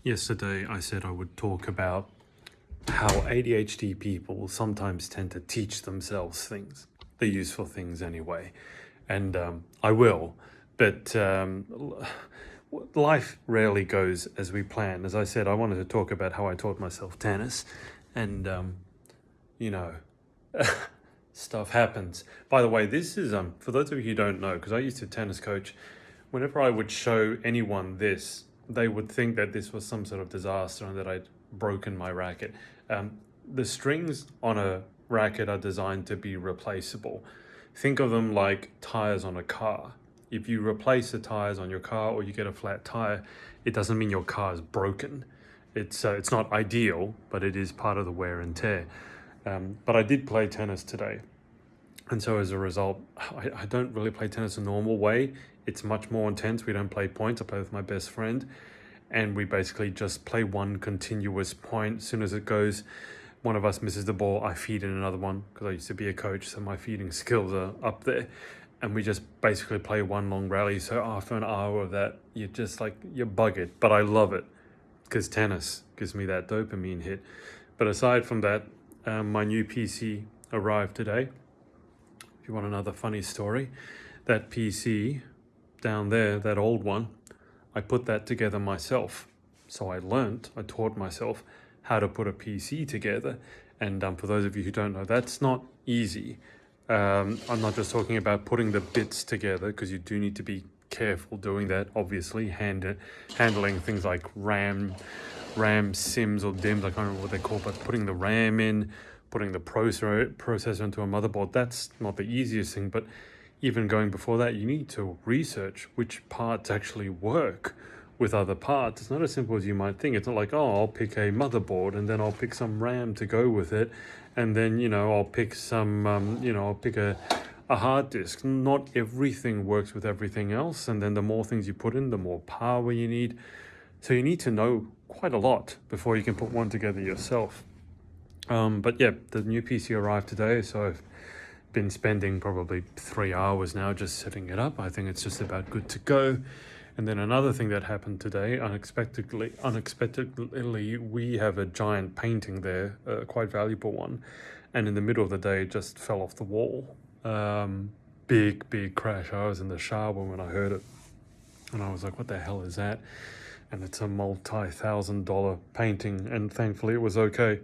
Yesterday, I said I would talk about how ADHD people sometimes tend to teach themselves things. They're useful things anyway. And I will. But life rarely goes as we plan. As I said, I wanted to talk about how I taught myself tennis. And, stuff happens. By the way, this is, for those of you who don't know, because I used to tennis coach, whenever I would show anyone this, they would think that this was some sort of disaster and that I'd broken my racket. The strings on a racket are designed to be replaceable. Think of them like tires on a car. If you replace the tires on your car or you get a flat tire, it doesn't mean your car is broken. It's not ideal, but it is part of the wear and tear. But I did play tennis today. And so as a result, I don't really play tennis a normal way. It's much more intense. We don't play points. I play with my best friend. And we basically just play one continuous point. As soon as it goes, one of us misses the ball, I feed in another one, because I used to be a coach, so my feeding skills are up there. And we just basically play one long rally. So after an hour of that, you're just like, you're buggered. But I love it, because tennis gives me that dopamine hit. But aside from that, my new PC arrived today. If you want another funny story, that PC down there, that old one, I put that together myself. So I taught myself how to put a PC together. And for those of you who don't know, that's not easy. I'm not just talking about putting the bits together, because you do need to be careful doing that, obviously, handling things like RAM sims or DIMMs, I can't remember what they're called, but putting the RAM in, putting the processor into a motherboard, that's not the easiest thing. But even going before that, you need to research which parts actually work with other parts. It's not as simple as you might think. It's not like, oh, I'll pick a motherboard and then I'll pick some RAM to go with it. And then, I'll pick some, I'll pick a hard disk. Not everything works with everything else. And then the more things you put in, the more power you need. So you need to know quite a lot before you can put one together yourself. But yeah, the new PC arrived today, so I've been spending probably 3 hours now just setting it up. I think it's just about good to go. And then another thing that happened today, unexpectedly, we have a giant painting there, a quite valuable one. And in the middle of the day, it just fell off the wall. Big crash. I was in the shower when I heard it. And I was like, what the hell is that? And it's a multi-$1,000 painting. And thankfully it was okay.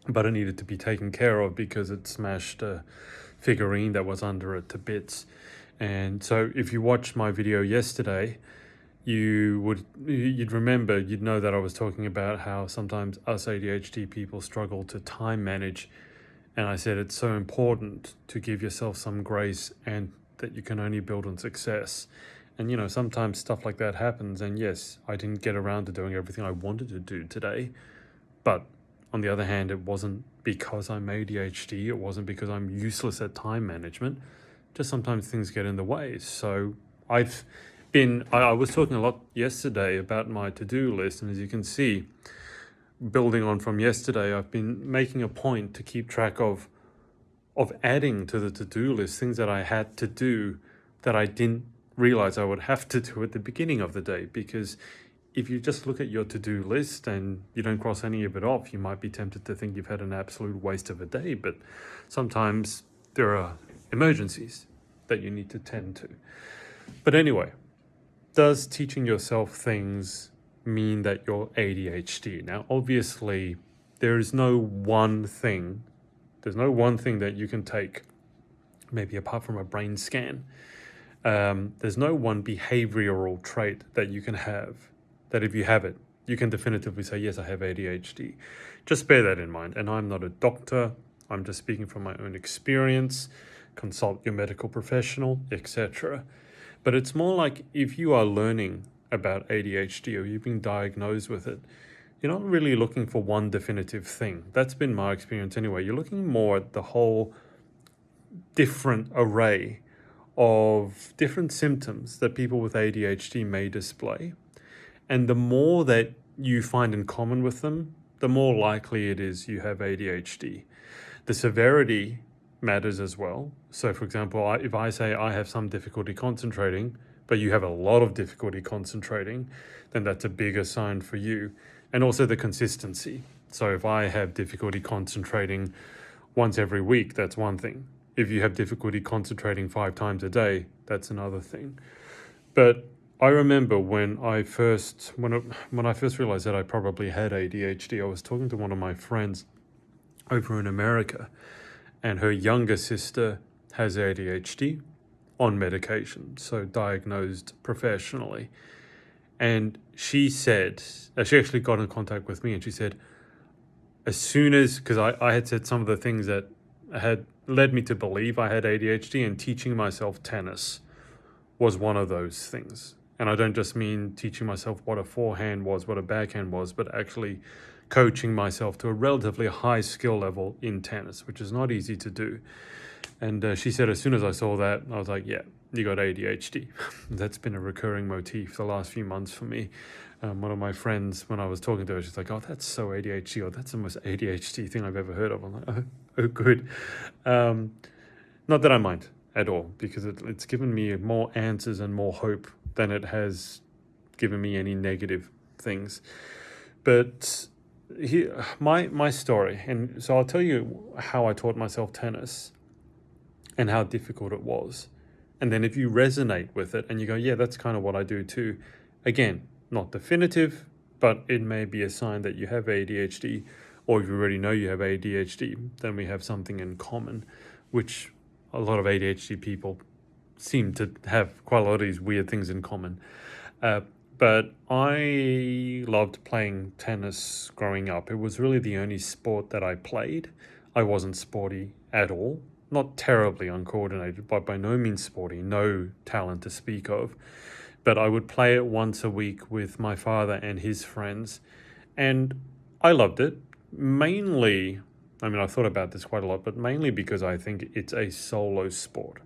But it needed to be taken care of because it smashed a figurine that was under it to bits. And so if you watched my video yesterday, you'd know that I was talking about how sometimes us ADHD people struggle to time manage. And I said it's so important to give yourself some grace and that you can only build on success. And sometimes stuff like that happens. And yes, I didn't get around to doing everything I wanted to do today. But on the other hand, it wasn't because I'm ADHD. It wasn't because I'm useless at time management. Just sometimes things get in the way. So I was talking a lot yesterday about my to-do list. And as you can see, building on from yesterday, I've been making a point to keep track of adding to the to-do list things that I had to do that I didn't realize I would have to do at the beginning of the day. Because if you just look at your to-do list and you don't cross any of it off, you might be tempted to think you've had an absolute waste of a day. But sometimes there are emergencies that you need to tend to. But anyway, does teaching yourself things mean that you're ADHD? Now, obviously, there's no one thing that you can take, maybe apart from a brain scan. There's no one behavioral trait that you can have that if you have it, you can definitively say, yes, I have ADHD. Just bear that in mind. And I'm not a doctor. I'm just speaking from my own experience. Consult your medical professional, etc. But it's more like if you are learning about ADHD or you've been diagnosed with it, you're not really looking for one definitive thing. That's been my experience anyway. You're looking more at the whole different array of different symptoms that people with ADHD may display. And the more that you find in common with them, the more likely it is you have ADHD. The severity matters as well. So for example, if I say I have some difficulty concentrating, but you have a lot of difficulty concentrating, then that's a bigger sign for you. And also the consistency. So if I have difficulty concentrating once every week, that's one thing. If you have difficulty concentrating 5 times a day, that's another thing. But I remember when I first realized that I probably had ADHD, I was talking to one of my friends over in America, and her younger sister has ADHD on medication, so diagnosed professionally. And she said, she actually got in contact with me, and she said, as soon as, because I had said some of the things that had led me to believe I had ADHD, and teaching myself tennis was one of those things. And I don't just mean teaching myself what a forehand was, what a backhand was, but actually coaching myself to a relatively high skill level in tennis, which is not easy to do. And she said, as soon as I saw that, I was like, yeah, you got ADHD. That's been a recurring motif the last few months for me. One of my friends, when I was talking to her, she's like, oh, that's so ADHD, or that's the most ADHD thing I've ever heard of. I'm like, oh good. Not that I mind at all, because it's given me more answers and more hope than it has given me any negative things. But here, my story, and so I'll tell you how I taught myself tennis and how difficult it was. And then if you resonate with it and you go, yeah, that's kind of what I do too. Again, not definitive, but it may be a sign that you have ADHD, or if you already know you have ADHD, then we have something in common, which a lot of ADHD people seem to have quite a lot of these weird things in common. But I loved playing tennis growing up. It was really the only sport that I played. I wasn't sporty at all. Not terribly uncoordinated, but by no means sporty, no talent to speak of. But I would play it once a week with my father and his friends. And I loved it. Mainly, I thought about this quite a lot, but mainly because I think it's a solo sport.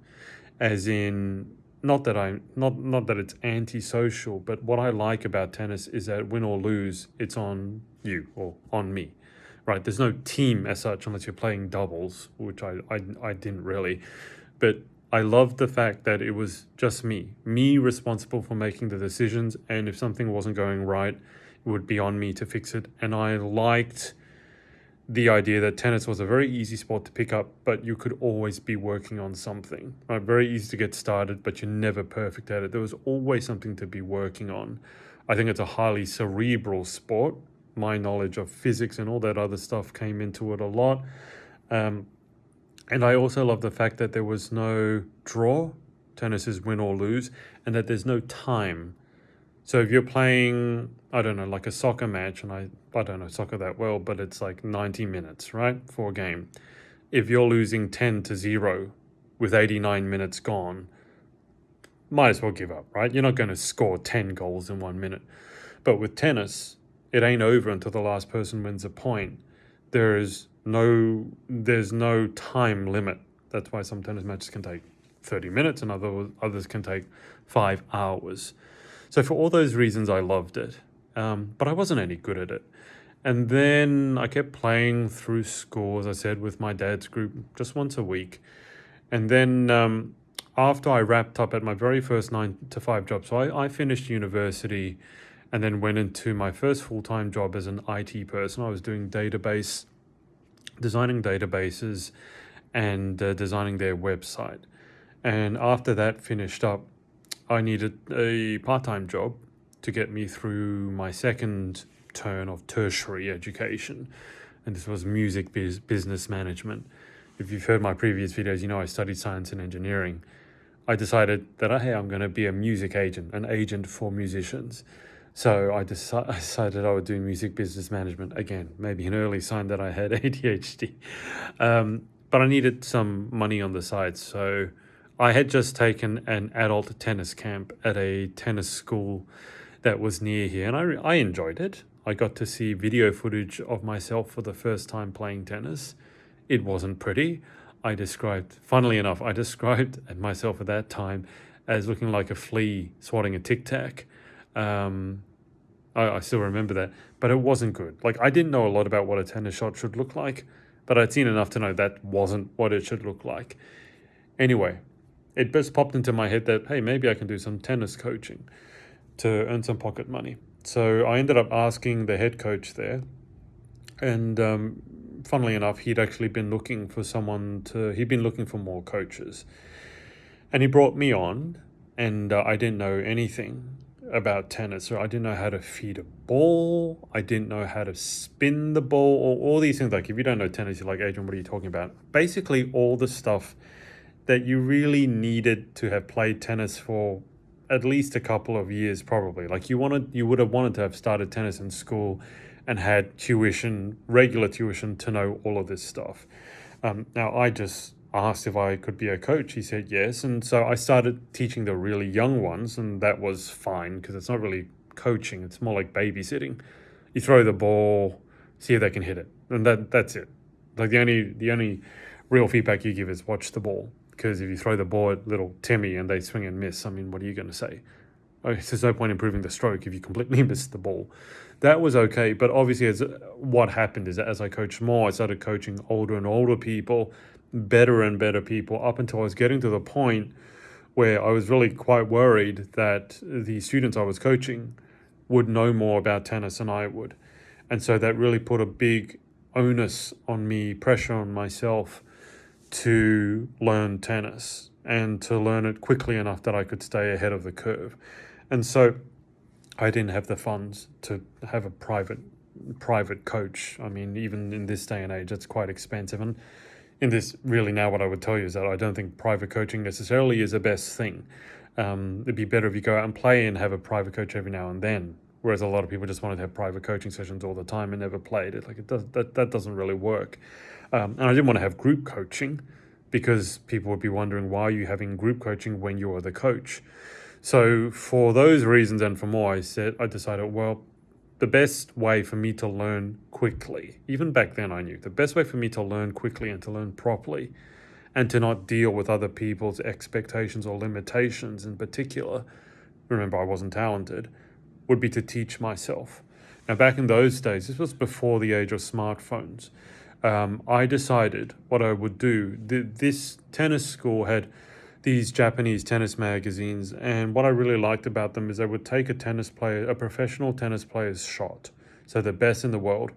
As in, not that it's antisocial, but what I like about tennis is that win or lose, it's on you or on me. Right, there's no team as such unless you're playing doubles, which I didn't really. But I loved the fact that it was just me responsible for making the decisions. And if something wasn't going right, it would be on me to fix it. And I liked the idea that tennis was a very easy sport to pick up, but you could always be working on something. Right? Very easy to get started, but you're never perfect at it. There was always something to be working on. I think it's a highly cerebral sport. My knowledge of physics and all that other stuff came into it a lot. And I also love the fact that there was no draw. Tennis is win or lose, and that there's no time. So if you're playing, I don't know, like a soccer match, and I don't know soccer that well, but it's like 90 minutes, right, for a game. If you're losing 10-0 with 89 minutes gone, might as well give up, right? You're not going to score 10 goals in 1 minute. But with tennis, it ain't over until the last person wins a point. There's no time limit. That's why some tennis matches can take 30 minutes and others can take 5 hours. So for all those reasons, I loved it. But I wasn't any good at it. And then I kept playing through school, as I said, with my dad's group, just once a week. And then after I wrapped up at my very first 9-to-5 job, so I finished university and then went into my first full-time job as an IT person. I was doing designing databases and designing their website. And after that finished up, I needed a part-time job to get me through my second turn of tertiary education. And this was music business management. If you've heard my previous videos, you know I studied science and engineering. I decided that, hey, I'm going to be a music agent, an agent for musicians. So I decided I would do music business management. Again, maybe an early sign that I had ADHD. But I needed some money on the side. So I had just taken an adult tennis camp at a tennis school that was near here. And I enjoyed it. I got to see video footage of myself for the first time playing tennis. It wasn't pretty. Funnily enough, I described myself at that time as looking like a flea swatting a tic-tac. I still remember that, but it wasn't good. Like, I didn't know a lot about what a tennis shot should look like, but I'd seen enough to know that wasn't what it should look like. Anyway, it just popped into my head that, hey, maybe I can do some tennis coaching to earn some pocket money. So I ended up asking the head coach there, and funnily enough, he'd actually been looking for he'd been looking for more coaches. And he brought me on, and I didn't know anything about tennis. So I didn't know how to feed a ball. I didn't know how to spin the ball, or all these things. Like, if you don't know tennis, you're like, Adrian, what are you talking about? Basically, all the stuff that you really needed to have played tennis for at least a couple of years, probably. Like, you would have wanted to have started tennis in school and had regular tuition to know all of this stuff. Now, I just asked if I could be a coach. He said yes. And so I started teaching the really young ones, and that was fine because it's not really coaching. It's more like babysitting. You throw the ball, see if they can hit it. And that's it. Like, the only real feedback you give is watch the ball. Because if you throw the ball at little Timmy and they swing and miss, I mean, what are you going to say? There's no point improving the stroke if you completely missed the ball. That was okay, but obviously what happened is that as I coached more, I started coaching older and older people, better and better people, up until I was getting to the point where I was really quite worried that the students I was coaching would know more about tennis than I would. And so that really put a big onus on me, pressure on myself to learn tennis and to learn it quickly enough that I could stay ahead of the curve. And so I didn't have the funds to have a private coach. I mean, even in this day and age, it's quite expensive. And in this, really, now what I would tell you is that I don't think private coaching necessarily is the best thing. It'd be better if you go out and play and have a private coach every now and then. Whereas a lot of people just wanted to have private coaching sessions all the time and never played it. Like, that doesn't really work. And I didn't want to have group coaching because people would be wondering, why are you having group coaching when you're the coach? So for those reasons and for more, I decided, well, the best way for me to learn quickly, even back then I knew, the best way for me to learn quickly and to learn properly and to not deal with other people's expectations or limitations in particular, remember I wasn't talented, would be to teach myself. Now, back in those days, this was before the age of smartphones, I decided what I would do. This tennis school had these Japanese tennis magazines, and what I really liked about them is they would take a professional tennis player's shot, so the best in the world,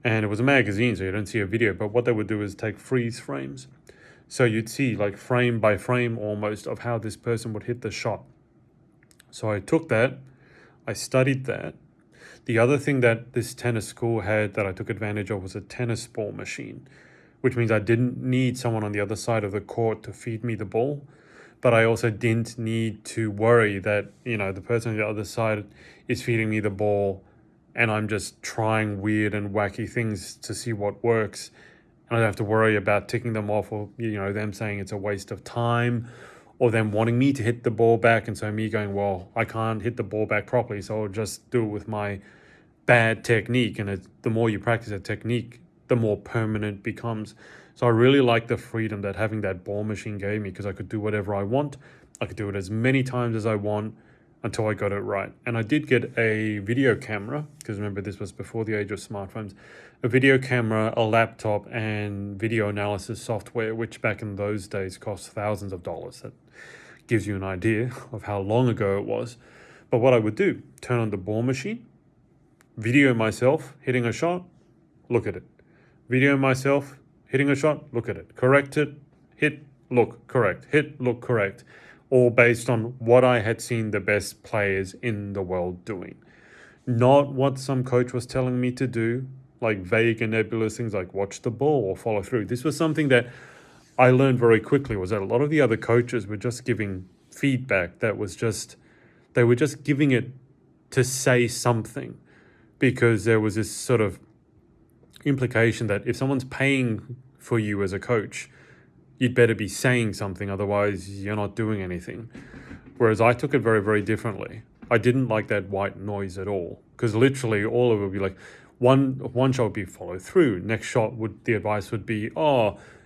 and it was a magazine, so you don't see a video, but what they would do is take freeze frames. So you'd see, like, frame by frame almost of how this person would hit the shot. So I took that, I studied that. The other thing that this tennis school had that I took advantage of was a tennis ball machine, which means I didn't need someone on the other side of the court to feed me the ball, but I also didn't need to worry that, the person on the other side is feeding me the ball and I'm just trying weird and wacky things to see what works. And I don't have to worry about ticking them off or, them saying it's a waste of time, or them wanting me to hit the ball back. And so me going, well, I can't hit the ball back properly, so I'll just do it with my bad technique. And the more you practice a technique, the more permanent it becomes. So I really like the freedom that having that ball machine gave me, because I could do whatever I want. I could do it as many times as I want until I got it right. And I did get a video camera, because remember, this was before the age of smartphones, a video camera, a laptop, and video analysis software, which back in those days cost thousands of dollars. That gives you an idea of how long ago it was. But what I would do, turn on the ball machine, video myself hitting a shot, look at it. Video myself hitting a shot, look at it. Correct it, hit, look, correct. Hit, look, correct. All based on what I had seen the best players in the world doing. Not what some coach was telling me to do, like vague and nebulous things like watch the ball or follow through. This was something that I learned very quickly, was that a lot of the other coaches were just giving feedback that was they were just giving it to say something, because there was this sort of implication that if someone's paying for you as a coach, you'd better be saying something, otherwise you're not doing anything. Whereas I took it very, very differently. I didn't like that white noise at all, because literally all of it would be like, one shot would be follow through. Next shot the advice would be,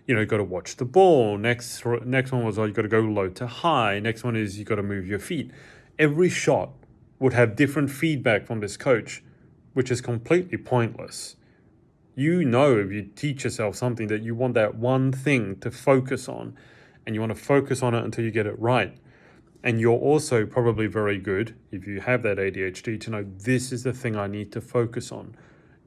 you got to watch the ball. Next one was, you got to go low to high. Next one is you got to move your feet. Every shot would have different feedback from this coach, which is completely pointless. If you teach yourself something, that you want that one thing to focus on and you want to focus on it until you get it right. And you're also probably very good, if you have that ADHD, to know this is the thing I need to focus on,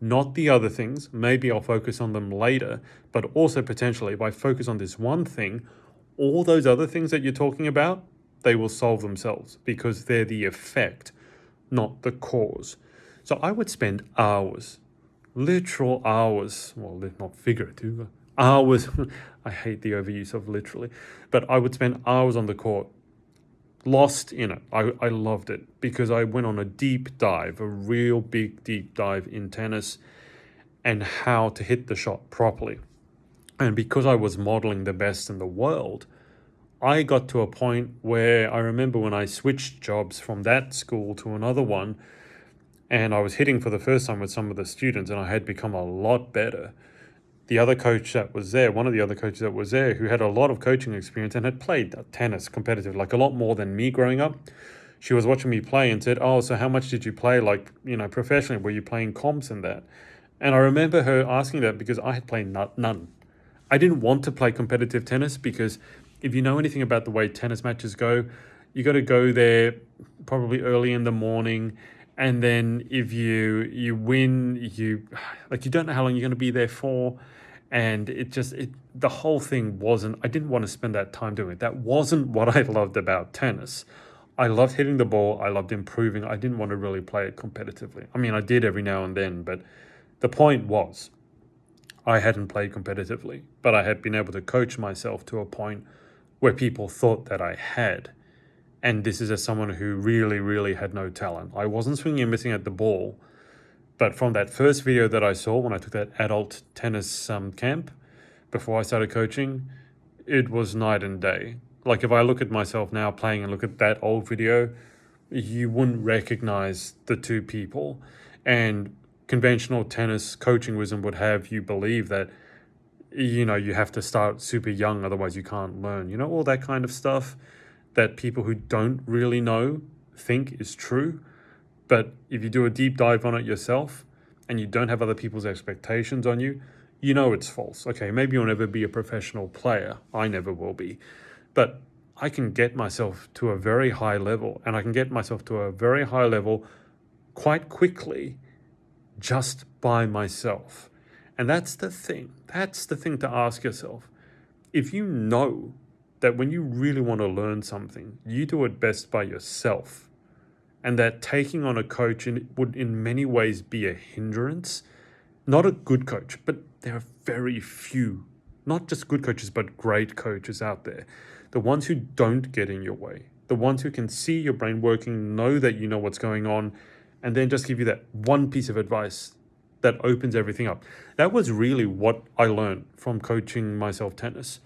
not the other things. Maybe I'll focus on them later, but also potentially if I focus on this one thing, all those other things that you're talking about, they will solve themselves because they're the effect, not the cause. So I would spend hours, literal hours, well, not figurative, hours. I hate the overuse of literally, but I would spend hours on the court, lost in it. I loved it because I went on a deep dive, a real big deep dive in tennis and how to hit the shot properly. And because I was modeling the best in the world, I got to a point where I remember when I switched jobs from that school to another one, and I was hitting for the first time with some of the students, and I had become a lot better. The other coach that was there, one of the other coaches that was there, who had a lot of coaching experience and had played tennis competitive, like a lot more than me growing up, she was watching me play and said, "Oh, so how much did you play, like, professionally? Were you playing comps and that?" And I remember her asking that because I had played none. I didn't want to play competitive tennis because if you know anything about the way tennis matches go, you got to go there probably early in the morning, and then if you win, you don't know how long you're going to be there for, and the whole thing wasn't. I didn't want to spend that time doing it. That wasn't what I loved about tennis. I loved hitting the ball. I loved improving. I didn't want to really play it competitively. I mean, I did every now and then, but the point was, I hadn't played competitively, but I had been able to coach myself to a point where people thought that I had. And this is as someone who really, really had no talent. I wasn't swinging and missing at the ball, but from that first video that I saw when I took that adult tennis camp, before I started coaching, it was night and day. Like if I look at myself now playing and look at that old video, you wouldn't recognize the two people. And conventional tennis coaching wisdom would have you believe that, you have to start super young, otherwise you can't learn. All that kind of stuff that people who don't really know think is true. But if you do a deep dive on it yourself and you don't have other people's expectations on you, it's false. Okay, maybe you'll never be a professional player. I never will be. But I can get myself to a very high level, and I can get myself to a very high level quite quickly just by myself. And that's the thing. That's the thing to ask yourself. If you know that when you really want to learn something, you do it best by yourself, and that taking on a coach would in many ways be a hindrance, not a good coach, but there are very few, not just good coaches, but great coaches out there. The ones who don't get in your way, the ones who can see your brain working, know that you know what's going on, and then just give you that one piece of advice that opens everything up. That was really what I learned from coaching myself tennis.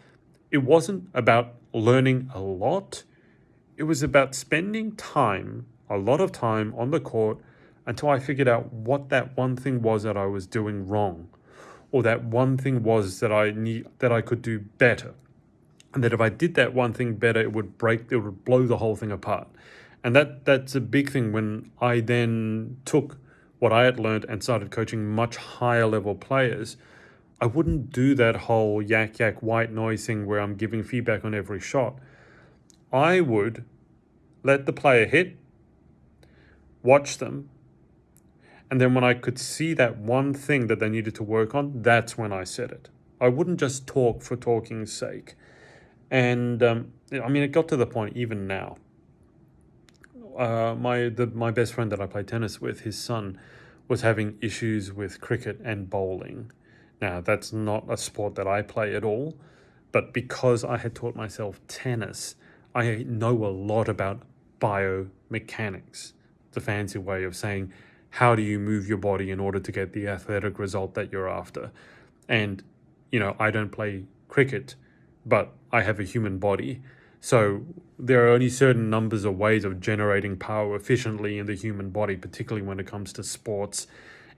It wasn't about learning a lot. It was about spending time, a lot of time on the court until I figured out what that one thing was that I was doing wrong, or that one thing was that I could do better. And that if I did that one thing better, it would blow the whole thing apart. And that's a big thing when I then took what I had learned and started coaching much higher level players. I wouldn't do that whole yak white noise thing where I'm giving feedback on every shot. I would let the player hit, watch them, and then when I could see that one thing that they needed to work on, that's when I said it. I wouldn't just talk for talking's sake. And it got to the point even now. My best friend that I play tennis with, his son, was having issues with cricket and bowling. Now, that's not a sport that I play at all, but because I had taught myself tennis, I know a lot about biomechanics. It's a fancy way of saying, how do you move your body in order to get the athletic result that you're after? And, I don't play cricket, but I have a human body. So there are only certain numbers of ways of generating power efficiently in the human body, particularly when it comes to sports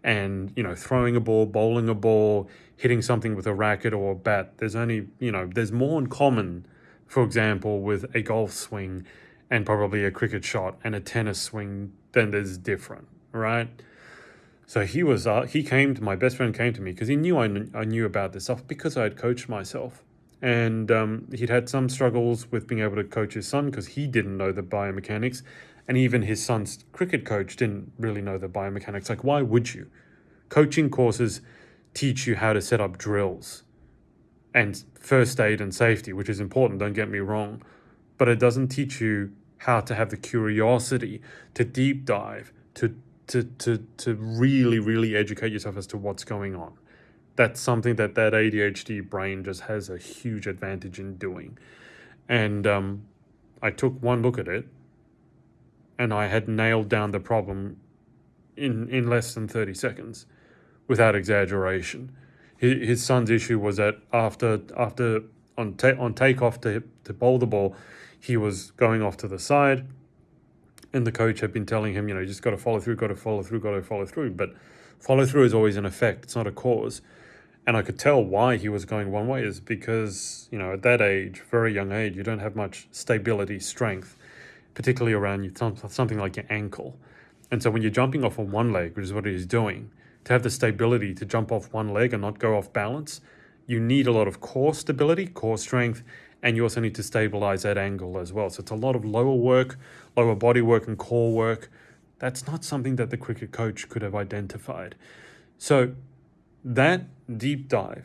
and, throwing a ball, bowling a ball, hitting something with a racket or a bat. There's only, there's more in common, for example, with a golf swing and probably a cricket shot and a tennis swing than there's different, right? So my best friend came to me because he knew I knew about this stuff because I had coached myself. and he'd had some struggles with being able to coach his son because he didn't know the biomechanics, and even his son's cricket coach didn't really know the biomechanics. Like, why would you? Coaching courses teach you how to set up drills and first aid and safety, which is important, don't get me wrong, but it doesn't teach you how to have the curiosity to deep dive, to really educate yourself as to what's going on. That's something that ADHD brain just has a huge advantage in doing. And I took one look at it, and I had nailed down the problem in less than 30 seconds, without exaggeration. His son's issue was that after on takeoff to bowl the ball, he was going off to the side, and the coach had been telling him, you just got to follow through, got to follow through, got to follow through. But follow through is always an effect; it's not a cause. And I could tell why he was going one way is because, at that age, very young age, you don't have much stability, strength, particularly around something like your ankle. And so when you're jumping off on one leg, which is what he's doing, to have the stability to jump off one leg and not go off balance, you need a lot of core stability, core strength, and you also need to stabilize that angle as well. So it's a lot of lower body work and core work. That's not something that the cricket coach could have identified. So that deep dive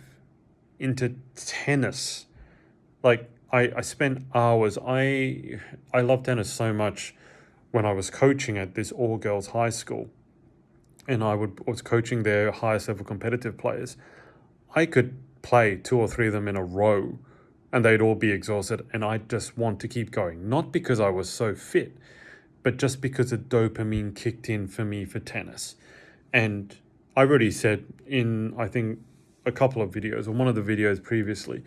into tennis, like I spent hours. I love tennis so much. When I was coaching at this all-girls high school, and I was coaching their highest level competitive players, I could play 2 or 3 of them in a row and they'd all be exhausted, and I'd just want to keep going. Not because I was so fit, but just because the dopamine kicked in for me for tennis. And I already said in, I think, a couple of videos, or one of the videos previously,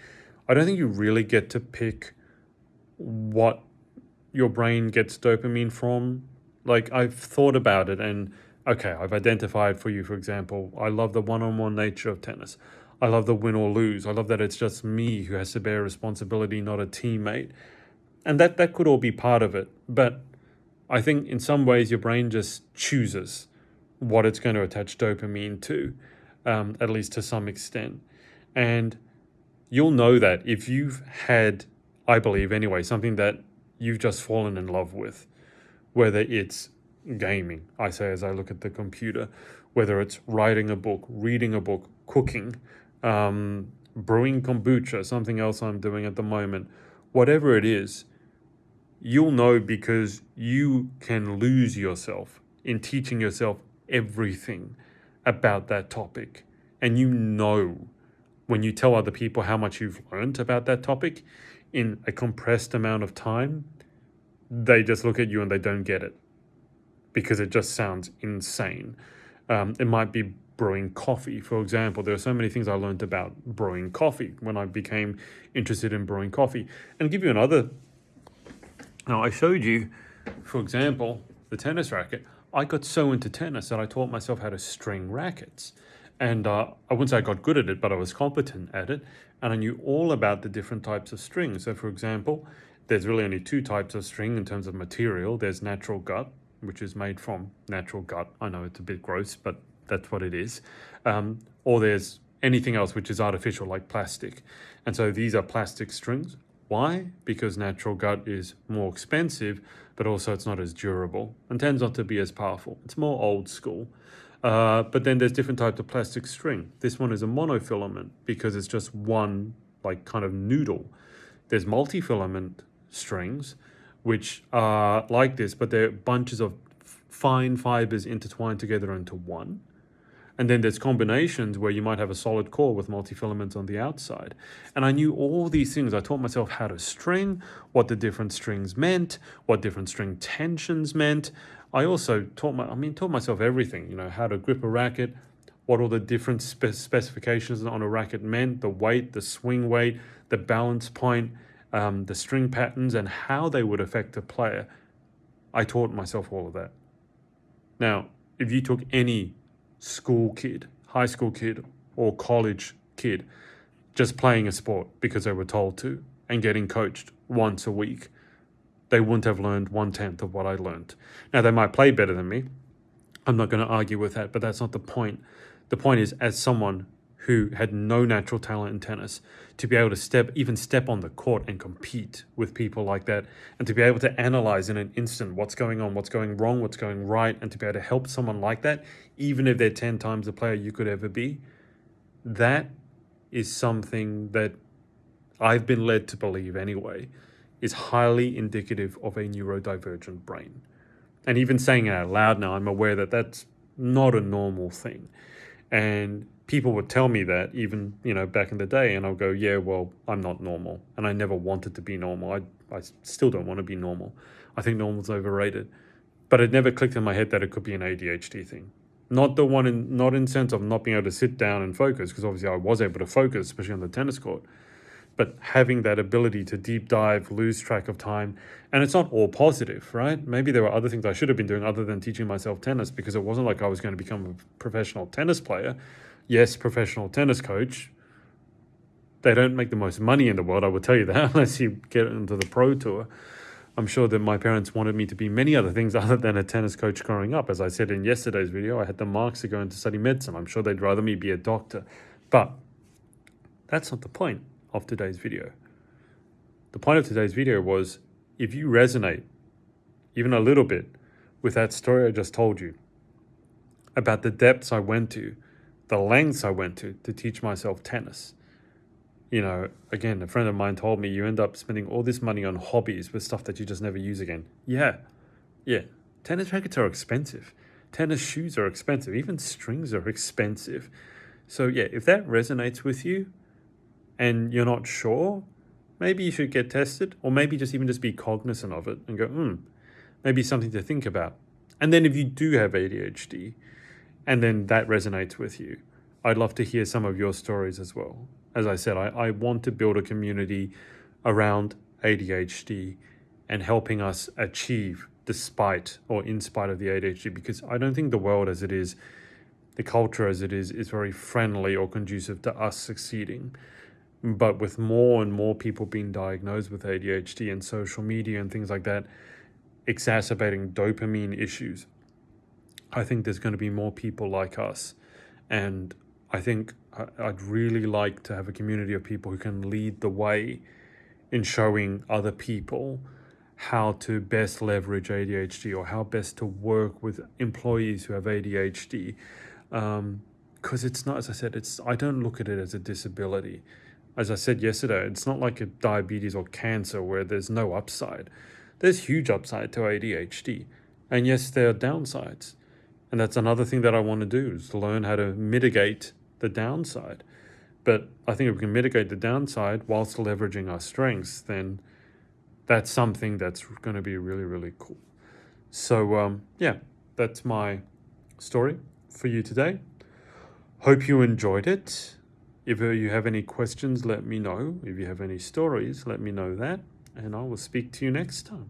I don't think you really get to pick what your brain gets dopamine from. Like, I've thought about it, and okay, I've identified for you, for example, I love the one-on-one nature of tennis. I love the win or lose. I love that it's just me who has to bear responsibility, not a teammate. And that could all be part of it. But I think in some ways your brain just chooses what it's going to attach dopamine to, at least to some extent. And you'll know that if you've had, I believe anyway, something that you've just fallen in love with, whether it's gaming, I say as I look at the computer, whether it's writing a book, reading a book, cooking, brewing kombucha, something else I'm doing at the moment, whatever it is, you'll know because you can lose yourself in teaching yourself everything about that topic. And when you tell other people how much you've learned about that topic in a compressed amount of time, they just look at you and they don't get it because it just sounds insane. It might be brewing coffee, for example. There are so many things I learned about brewing coffee when I became interested in brewing coffee. And I'll give you another. Now, I showed you, for example, the tennis racket. I got so into tennis that I taught myself how to string rackets. And I wouldn't say I got good at it, but I was competent at it. And I knew all about the different types of strings. So, for example, there's really only 2 types of string in terms of material. There's natural gut, which is made from natural gut. I know it's a bit gross, but that's what it is. Or there's anything else which is artificial, like plastic. And so these are plastic strings. Why? Because natural gut is more expensive, but also it's not as durable and tends not to be as powerful. It's more old school. But then there's different types of plastic string. This one is a monofilament because it's just one like kind of noodle. There's multi-filament strings, which are like this, but they're bunches of fine fibers intertwined together into one. And then there's combinations where you might have a solid core with multifilaments on the outside. And I knew all these things. I taught myself how to string, what the different strings meant, what different string tensions meant. I also taught myself everything, how to grip a racket, what all the different specifications on a racket meant, the weight, the swing weight, the balance point, the string patterns, and how they would affect a player. I taught myself all of that. Now, if you took any school kid, high school kid, or college kid just playing a sport because they were told to and getting coached once a week, they wouldn't have learned 1/10 of what I learned. Now, they might play better than me. I'm not going to argue with that, but that's not the point. The point is, as someone who had no natural talent in tennis to be able to step on the court and compete with people like that, and to be able to analyze in an instant what's going on, what's going wrong, what's going right, and to be able to help someone like that, even if they're 10 times the player you could ever be, that is something that I've been led to believe anyway is highly indicative of a neurodivergent brain. And even saying it out loud now, I'm aware that that's not a normal thing. And people would tell me that even, back in the day, and I'll go, yeah, well, I'm not normal. And I never wanted to be normal. I still don't want to be normal. I think normal's overrated. But it never clicked in my head that it could be an ADHD thing. Not in sense of not being able to sit down and focus, because obviously I was able to focus, especially on the tennis court. But having that ability to deep dive, lose track of time, and it's not all positive, right? Maybe there were other things I should have been doing other than teaching myself tennis, because it wasn't like I was going to become a professional tennis player. Yes, professional tennis coach. They don't make the most money in the world, I will tell you that, unless you get into the pro tour. I'm sure that my parents wanted me to be many other things other than a tennis coach growing up. As I said in yesterday's video, I had the marks to go into study medicine. I'm sure they'd rather me be a doctor. But that's not the point of today's video. The point of today's video was, if you resonate even a little bit with that story I just told you about the depths I went to, the lengths I went to teach myself tennis. Again, a friend of mine told me, you end up spending all this money on hobbies with stuff that you just never use again. Yeah. Tennis rackets are expensive. Tennis shoes are expensive. Even strings are expensive. So yeah, if that resonates with you, and you're not sure, maybe you should get tested, or maybe just be cognizant of it and go, maybe something to think about. And then if you do have ADHD, and then that resonates with you, I'd love to hear some of your stories as well. As I said, I want to build a community around ADHD and helping us achieve despite or in spite of the ADHD, because I don't think the world as it is, the culture as it is very friendly or conducive to us succeeding. But with more and more people being diagnosed with ADHD and social media and things like that, exacerbating dopamine issues, I think there's going to be more people like us. And I think I'd really like to have a community of people who can lead the way in showing other people how to best leverage ADHD, or how best to work with employees who have ADHD. Because it's not, as I said, I don't look at it as a disability. As I said yesterday, it's not like a diabetes or cancer where there's no upside. There's huge upside to ADHD. And yes, there are downsides. And that's another thing that I want to do, is to learn how to mitigate the downside. But I think if we can mitigate the downside whilst leveraging our strengths, then that's something that's going to be really, really cool. So, that's my story for you today. Hope you enjoyed it. If you have any questions, let me know. If you have any stories, let me know that. And I will speak to you next time.